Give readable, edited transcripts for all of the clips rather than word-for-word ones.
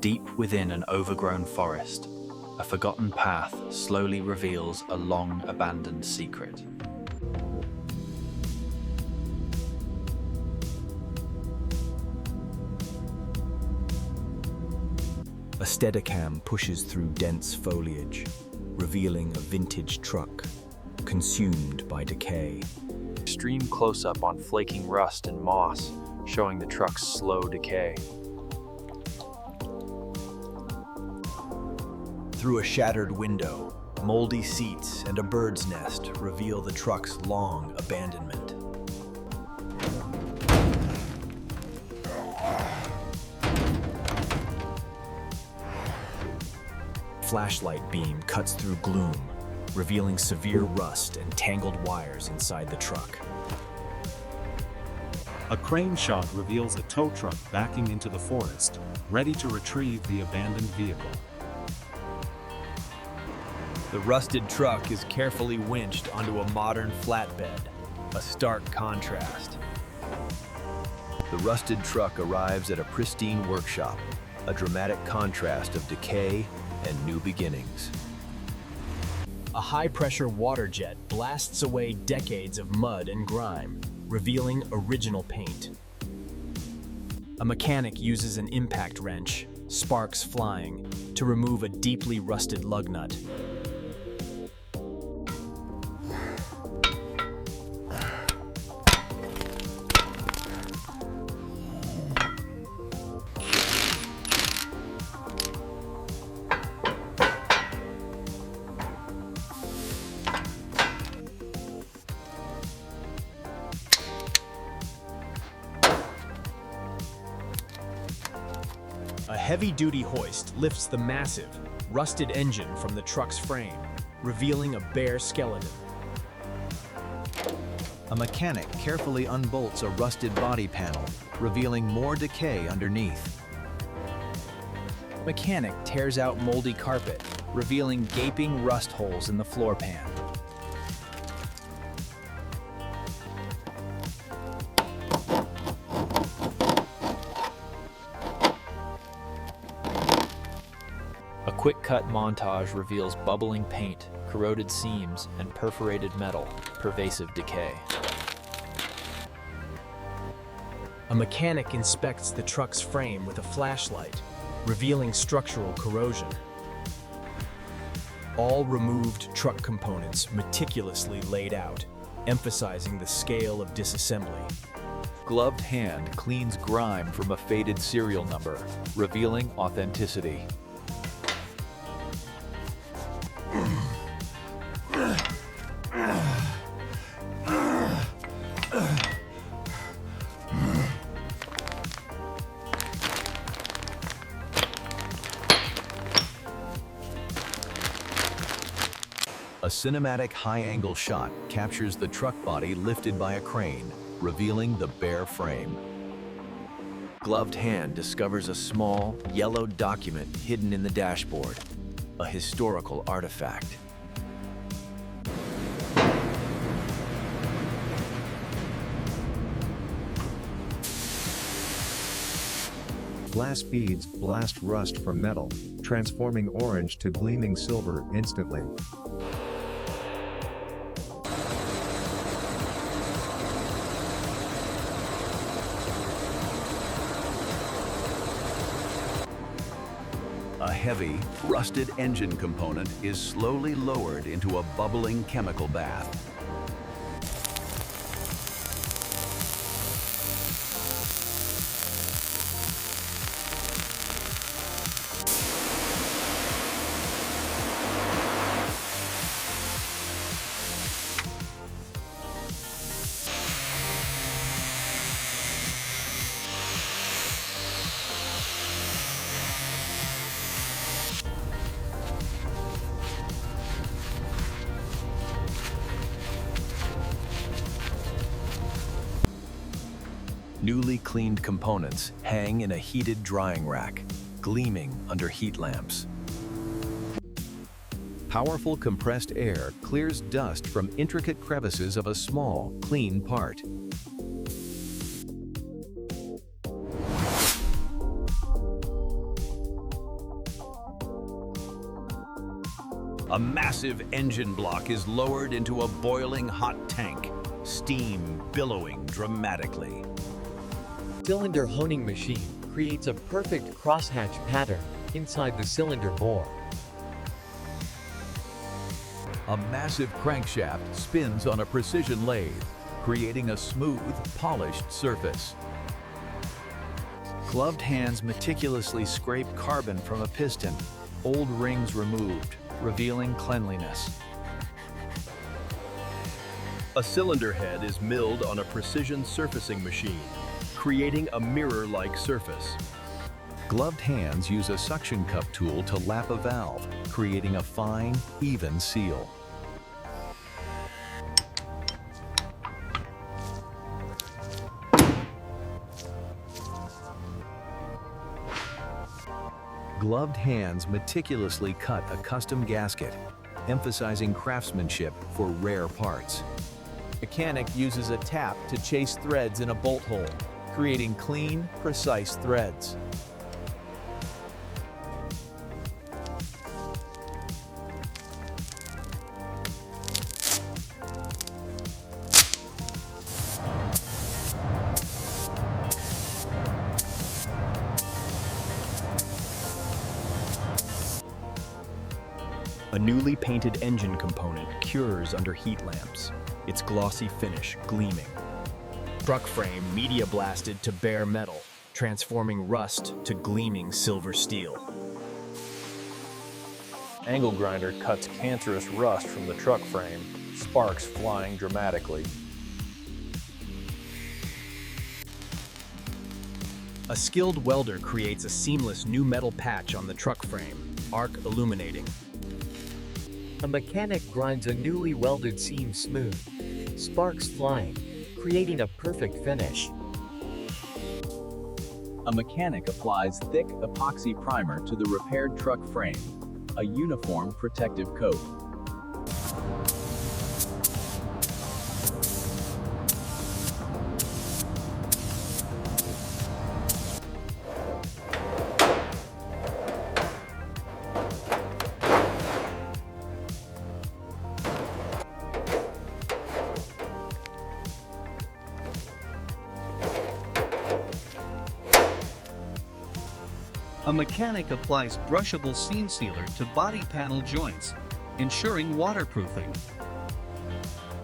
Deep within an overgrown forest, a forgotten path slowly reveals a long-abandoned secret. A Steadicam pushes through dense foliage, revealing a vintage truck, consumed by decay. Extreme close-up on flaking rust and moss, showing the truck's slow decay. Through a shattered window, moldy seats and a bird's nest reveal the truck's long abandonment. Flashlight beam cuts through gloom, revealing severe rust and tangled wires inside the truck. A crane shot reveals a tow truck backing into the forest, ready to retrieve the abandoned vehicle. The rusted truck is carefully winched onto a modern flatbed, a stark contrast. The rusted truck arrives at a pristine workshop, a dramatic contrast of decay and new beginnings. A high-pressure water jet blasts away decades of mud and grime, revealing original paint. A mechanic uses an impact wrench, sparks flying, to remove a deeply rusted lug nut. A heavy-duty hoist lifts the massive, rusted engine from the truck's frame, revealing a bare skeleton. A mechanic carefully unbolts a rusted body panel, revealing more decay underneath. Mechanic tears out moldy carpet, revealing gaping rust holes in the floor pan. A quick-cut montage reveals bubbling paint, corroded seams, and perforated metal, pervasive decay. A mechanic inspects the truck's frame with a flashlight, revealing structural corrosion. All removed truck components meticulously laid out, emphasizing the scale of disassembly. Gloved hand cleans grime from a faded serial number, revealing authenticity. A cinematic high-angle shot captures the truck body lifted by a crane, revealing the bare frame. Gloved hand discovers a small, yellow document hidden in the dashboard, a historical artifact. Glass beads blast rust from metal, transforming orange to gleaming silver instantly. A heavy, rusted engine component is slowly lowered into a bubbling chemical bath. Newly cleaned components hang in a heated drying rack, gleaming under heat lamps. Powerful compressed air clears dust from intricate crevices of a small, clean part. A massive engine block is lowered into a boiling hot tank, steam billowing dramatically. Cylinder honing machine creates a perfect crosshatch pattern inside the cylinder bore. A massive crankshaft spins on a precision lathe, creating a smooth, polished surface. Gloved hands meticulously scrape carbon from a piston, old rings removed, revealing cleanliness. A cylinder head is milled on a precision surfacing machine, creating a mirror-like surface. Gloved hands use a suction cup tool to lap a valve, creating a fine, even seal. Gloved hands meticulously cut a custom gasket, emphasizing craftsmanship for rare parts. Mechanic uses a tap to chase threads in a bolt hole, creating clean, precise threads. A newly painted engine component cures under heat lamps, its glossy finish gleaming. Truck frame media blasted to bare metal, transforming rust to gleaming silver steel. Angle grinder cuts cancerous rust from the truck frame, sparks flying dramatically. A skilled welder creates a seamless new metal patch on the truck frame, arc illuminating. A mechanic grinds a newly welded seam smooth, sparks flying, creating a perfect finish. A mechanic applies thick epoxy primer to the repaired truck frame, a uniform protective coat. A mechanic applies brushable seam sealer to body panel joints, ensuring waterproofing.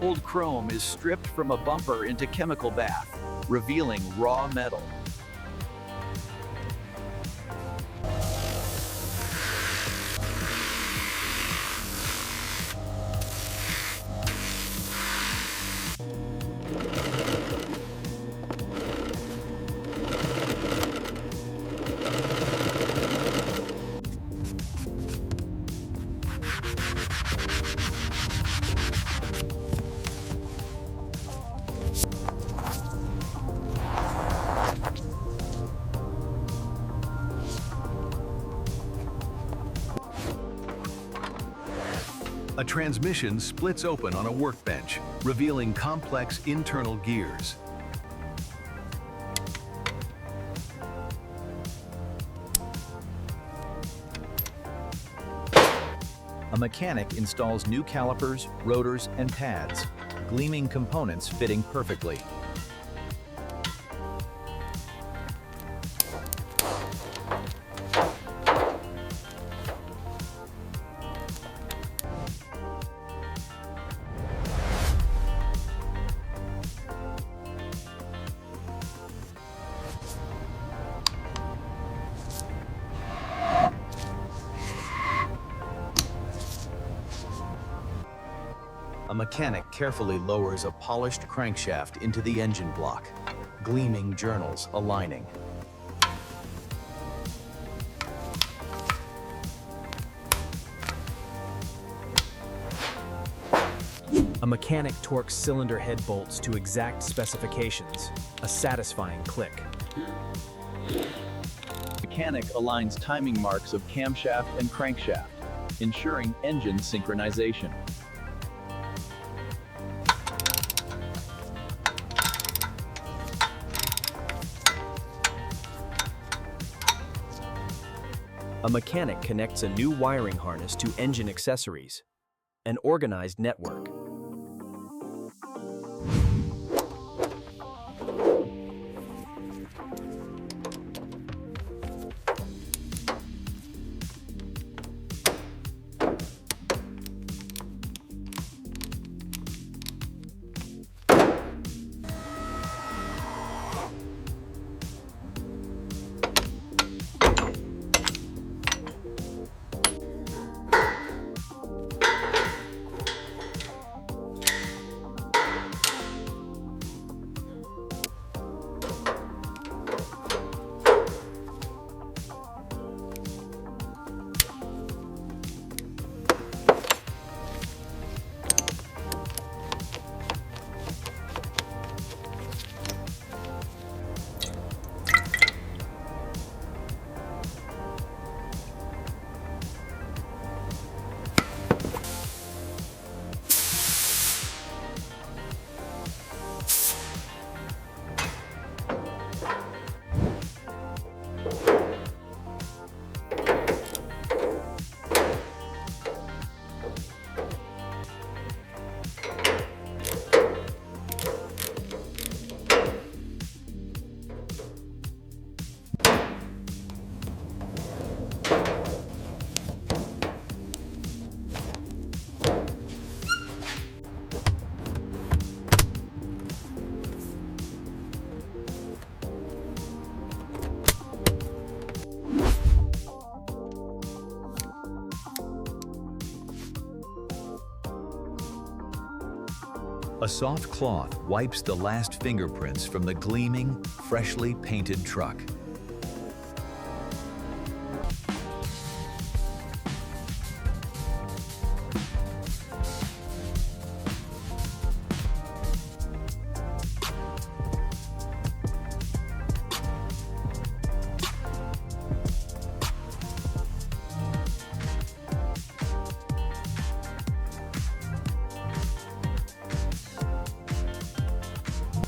Old chrome is stripped from a bumper into chemical bath, revealing raw metal. A transmission splits open on a workbench, revealing complex internal gears. A mechanic installs new calipers, rotors, and pads, gleaming components fitting perfectly. A mechanic carefully lowers a polished crankshaft into the engine block, gleaming journals aligning. A mechanic torques cylinder head bolts to exact specifications, a satisfying click. Mechanic aligns timing marks of camshaft and crankshaft, ensuring engine synchronization. A mechanic connects a new wiring harness to engine accessories. An organized network. A soft cloth wipes the last fingerprints from the gleaming, freshly painted truck.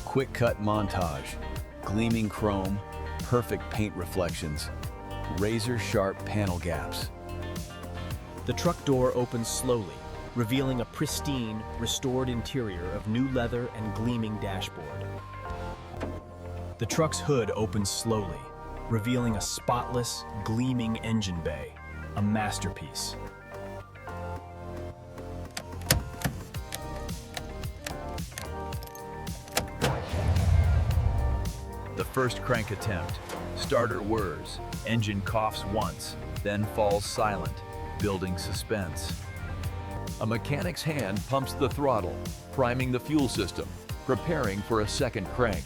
Quick cut montage, gleaming chrome, perfect paint reflections, razor sharp panel gaps. The truck door opens slowly, revealing a pristine, restored interior of new leather and gleaming dashboard. The truck's hood opens slowly, revealing a spotless, gleaming engine bay, a masterpiece. The first crank attempt. Starter whirs. Engine coughs once, then falls silent, building suspense. A mechanic's hand pumps the throttle, priming the fuel system, preparing for a second crank.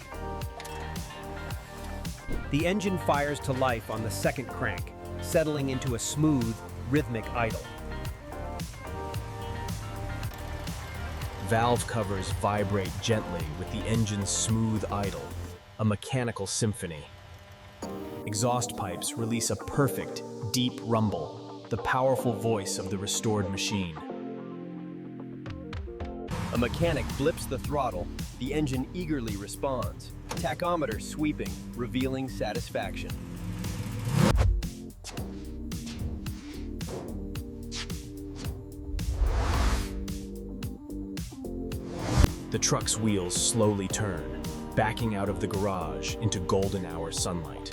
The engine fires to life on the second crank, settling into a smooth, rhythmic idle. Valve covers vibrate gently with the engine's smooth idle, a mechanical symphony. Exhaust pipes release a perfect, deep rumble, the powerful voice of the restored machine. A mechanic blips the throttle, the engine eagerly responds, tachometer sweeping, revealing satisfaction. The truck's wheels slowly turn, backing out of the garage into golden hour sunlight.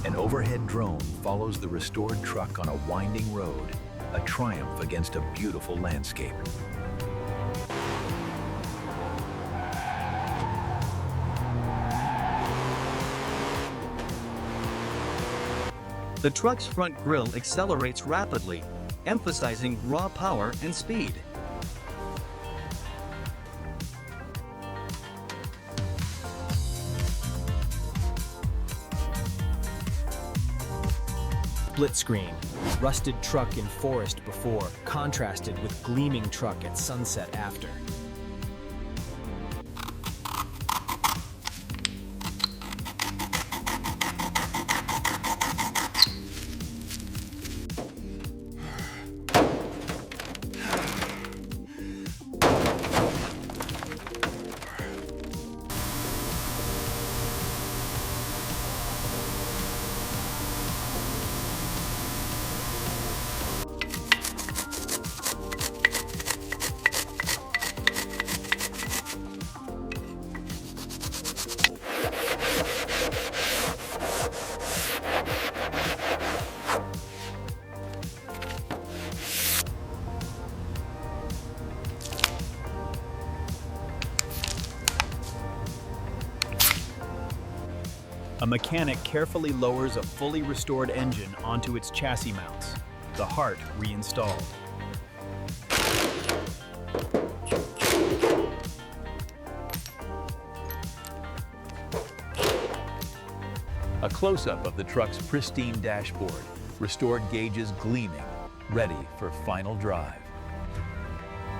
An overhead drone follows the restored truck on a winding road, a triumph against a beautiful landscape. The truck's front grille accelerates rapidly, emphasizing raw power and speed. Split screen, rusted truck in forest before, contrasted with gleaming truck at sunset after. A mechanic carefully lowers a fully restored engine onto its chassis mounts, the heart reinstalled. A close-up of the truck's pristine dashboard, restored gauges gleaming, ready for final drive.